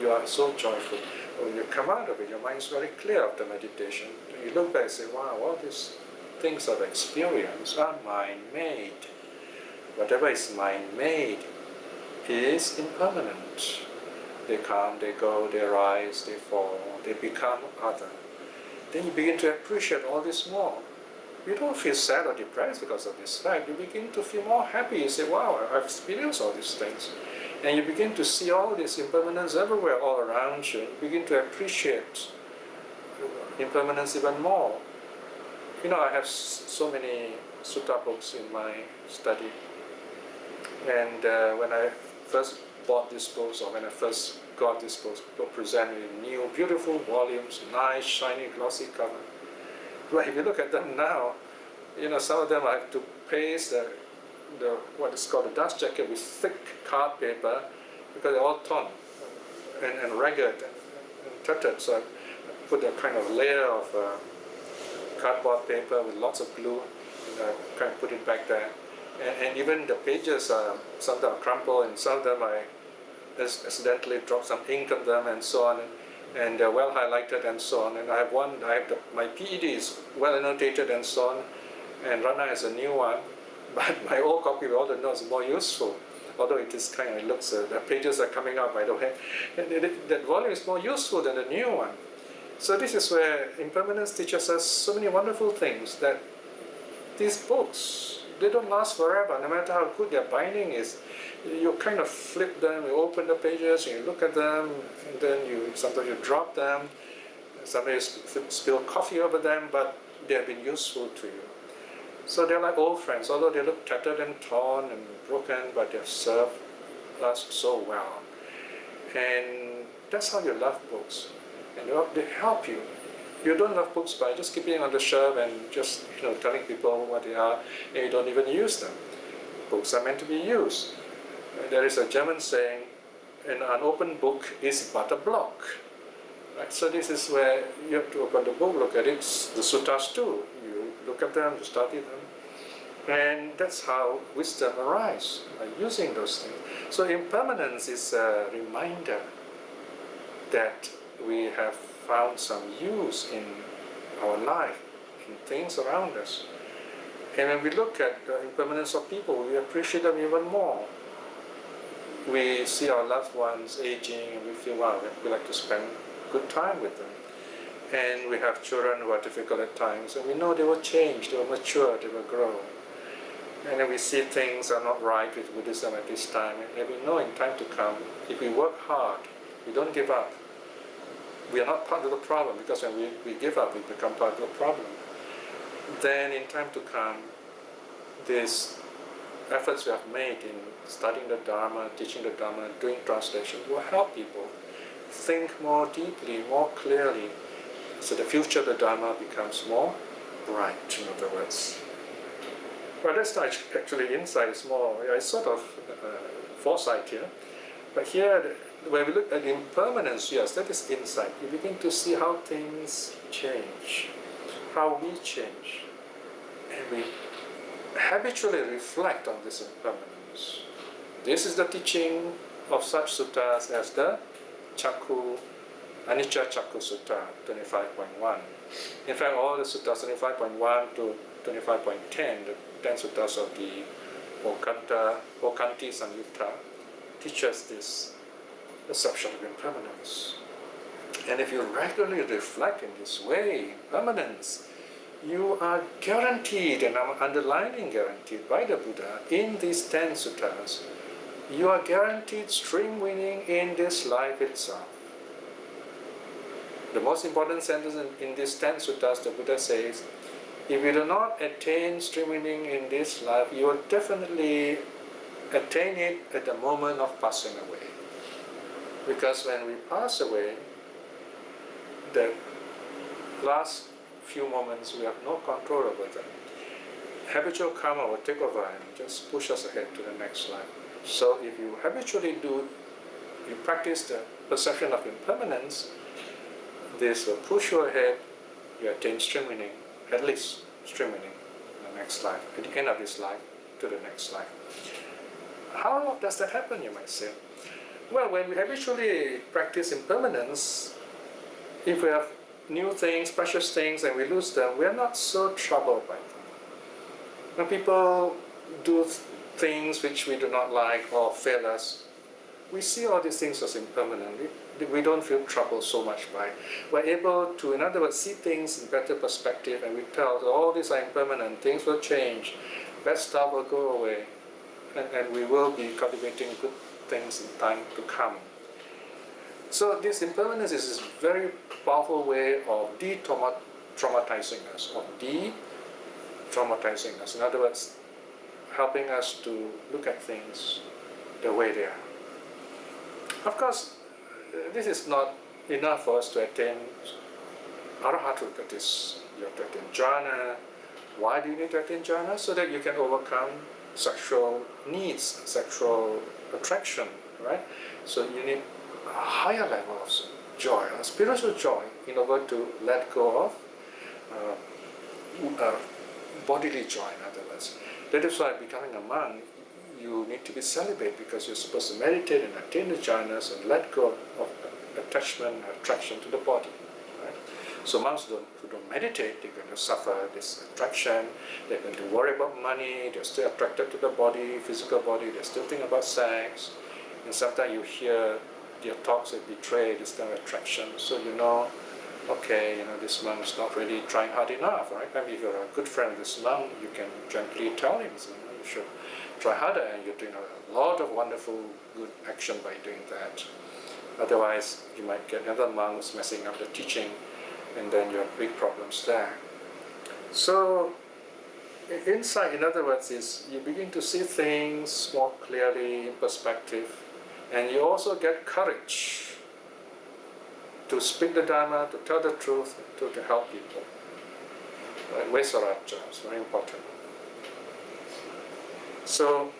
You are so joyful. When you come out of it, your mind is very clear after meditation. You look back and say, wow, all these things I've experienced are mind-made. Whatever is mind-made is impermanent. They come, they go, they rise, they fall, they become other. Then you begin to appreciate all this more. You don't feel sad or depressed because of this fact. You begin to feel more happy. You say, wow, I've experienced all these things. And you begin to see all this impermanence everywhere, all around you. You begin to appreciate impermanence even more. You know, I have so many sutta books in my study. And when I first bought these books, or when I first got these books, people present me with new, beautiful volumes, nice, shiny, glossy cover. But if you look at them now, you know, some of them I have to paste the what is called a dust jacket with thick card paper because they're all torn and ragged and tattered. So I put a kind of layer of cardboard paper with lots of glue and I kind of put it back there. And even the pages are some of them are crumpled and some of them I accidentally dropped some ink on them and so on. And they're well highlighted and so on. And I have my PED is well annotated and so on, and Rana has a new one, but my old copy with all the notes is more useful. Although it is kind of, it looks, the pages are coming out by the way, and that volume is more useful than the new one. So this is where impermanence teaches us so many wonderful things, that these books, they don't last forever, no matter how good their binding is. You kind of flip them, you open the pages, you look at them, and then sometimes you drop them, sometimes you spill coffee over them, but they have been useful to you. So they're like old friends, although they look tattered and torn and broken, but they have served us so well. And that's how you love books, and they help you. You don't love books by just keeping it on the shelf and just telling people what they are, and you don't even use them. Books are meant to be used. There is a German saying, an unopened book is but a block. Right? So this is where you have to open the book, look at it, the suttas too. You look at them, you study them. And that's how wisdom arises, by using those things. So impermanence is a reminder that we have found some use in our life, in things around us. And when we look at the impermanence of people, we appreciate them even more. We see our loved ones aging and we feel, wow, we like to spend good time with them. And we have children who are difficult at times, and we know they will change, they will mature, they will grow. And then we see things are not right with Buddhism at this time, and we know in time to come, if we work hard, we don't give up, we are not part of the problem, because when we give up, we become part of the problem. Then in time to come, these efforts we have made in studying the Dharma, teaching the Dharma, doing translation will help people think more deeply, more clearly, so the future of the Dharma becomes more bright, in other words. Well, that's not actually insight, it's more, it's sort of foresight here. But here, when we look at impermanence, yes, that is insight. You begin to see how things change, how we change, and we habitually reflect on this impermanence. This is the teaching of such suttas as the Anicca Chakku Sutta 25.1. In fact, all the suttas 25.1 to 25.10, the 10 suttas of the Okanti Samyutta, teach us this, the subject of impermanence. And if you regularly reflect in this way, impermanence, you are guaranteed, and I'm underlining guaranteed by the Buddha, in these 10 suttas, you are guaranteed stream winning in this life itself. The most important sentence in these 10 suttas, the Buddha says, if you do not attain stream winning in this life, you will definitely attain it at the moment of passing away. Because when we pass away, the last few moments we have no control over them. Habitual karma will take over and just push us ahead to the next life. So if you habitually do you practice the perception of impermanence, this will push you ahead, you attain stream winning, at least stream winning in the next life, at the end of this life to the next life. How does that happen, you might say? Well, when we habitually practice impermanence, if we have new things, precious things, and we lose them, we are not so troubled by them. When people do things which we do not like or fail us, we see all these things as impermanent. We don't feel troubled so much by it. We're able to, in other words, see things in better perspective, and we tell all these are impermanent, things will change, bad stuff will go away, and we will be cultivating good things in time to come. So this impermanence is this very powerful way of de-traumatizing us, of de-traumatizing us. In other words, helping us to look at things the way they are. Of course, this is not enough for us to attain arahatu, that is, you have to attain jhana. Why do you need to attain jhana? So that you can overcome sexual needs, sexual attraction, right? So you need a higher level of joy, a spiritual joy, in order to let go of bodily joy, in other words. That is why becoming a monk, you need to be celibate, because you're supposed to meditate and attain the jhanas and let go of attachment, attraction to the body. Right? So monks who don't meditate, they're going to suffer this attraction, they're going to worry about money, they're still attracted to the body, physical body, they're still thinking about sex, and sometimes you hear their talks that betray this kind of attraction, so you know, okay, this monk is not really trying hard enough, right? Maybe if you're a good friend of this monk, you can gently tell him, you should try harder, and you're doing a lot of wonderful good action by doing that. Otherwise, you might get another monks messing up the teaching, and then you have big problems there. So, insight, in other words, is you begin to see things more clearly in perspective, and you also get courage to speak the Dharma, to tell the truth, to help people. Right? Vesaraja is very important. So,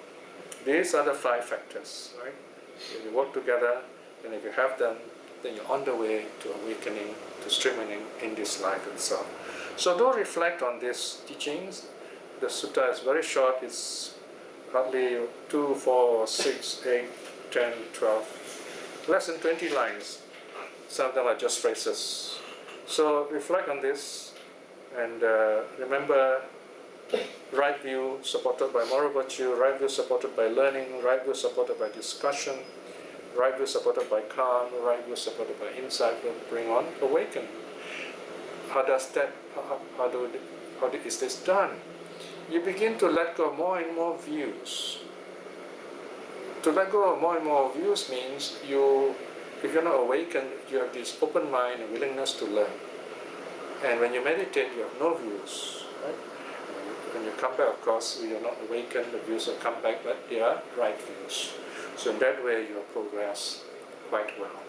these are the 5 factors, right? If you work together, and if you have them, then you're on the way to awakening, to streaming in this life itself. So do reflect on these teachings. The sutta is very short, it's hardly 2, 4, 6, 8, 10, 12, less than 20 lines. Some of them are just phrases. So reflect on this, and remember, right view supported by moral virtue, right view supported by learning, right view supported by discussion, right view supported by calm, right view supported by insight will bring on awakening. How is this done? You begin to let go of more and more views. To let go of more and more views means if you're not awakened, you have this open mind and willingness to learn. And when you meditate, you have no views. Right? When you come back, of course, you're not awakened, the views will come back, but they are right views. So in that way, you will progress quite well.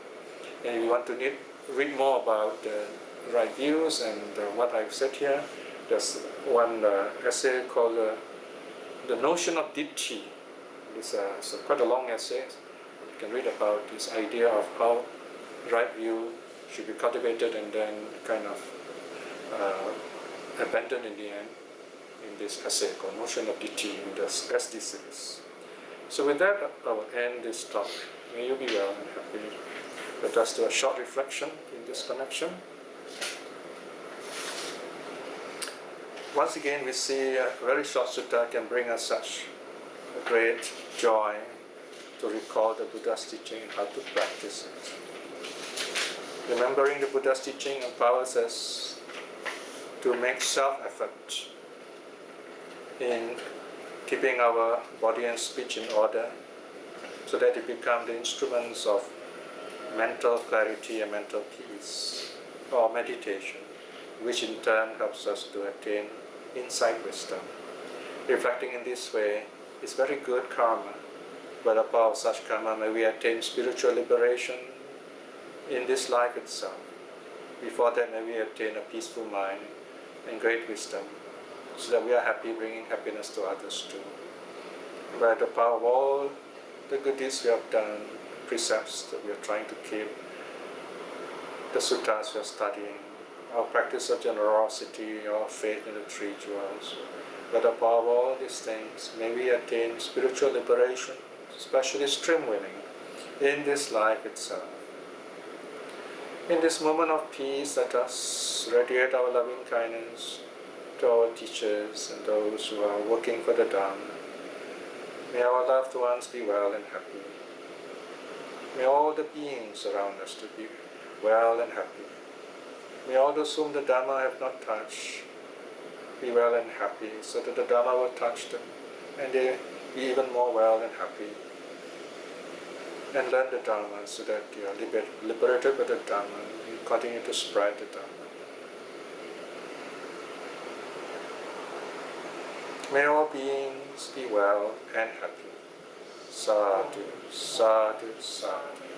And if you want to read more about the right views and what I've said here, there's one essay called The Notion of Ditthi. It's quite a long essay. You can read about this idea of how right view should be cultivated and then kind of abandoned in the end in this essay called Notion of Ditthi in the SD series. So with that, I will end this talk. May you be well and happy. Let us do a short reflection in this connection. Once again, we see a very short sutta can bring us such a great joy to recall the Buddha's teaching and how to practice it. Remembering the Buddha's teaching empowers us to make self-effort in keeping our body and speech in order, so that it become the instruments of mental clarity and mental peace, or meditation, which in turn helps us to attain insight wisdom. Reflecting in this way is very good karma. By the power of such karma, may we attain spiritual liberation in this life itself. Before that, may we attain a peaceful mind and great wisdom, so that we are happy, bringing happiness to others too. By the power of all the good deeds we have done, precepts that we are trying to keep, the suttas we are studying, our practice of generosity, our faith in the three jewels. But above all these things, may we attain spiritual liberation, especially stream winning, in this life itself. In this moment of peace, let us radiate our loving kindness to our teachers and those who are working for the Dharma. May our loved ones be well and happy. May all the beings around us to be well and happy. May all those whom the Dharma have not touched be well and happy, so that the Dharma will touch them and they be even more well and happy. And learn the Dharma so that they are liberated by the Dharma and continue to spread the Dharma. May all beings be well and happy. Sadhu, sadhu, sadhu.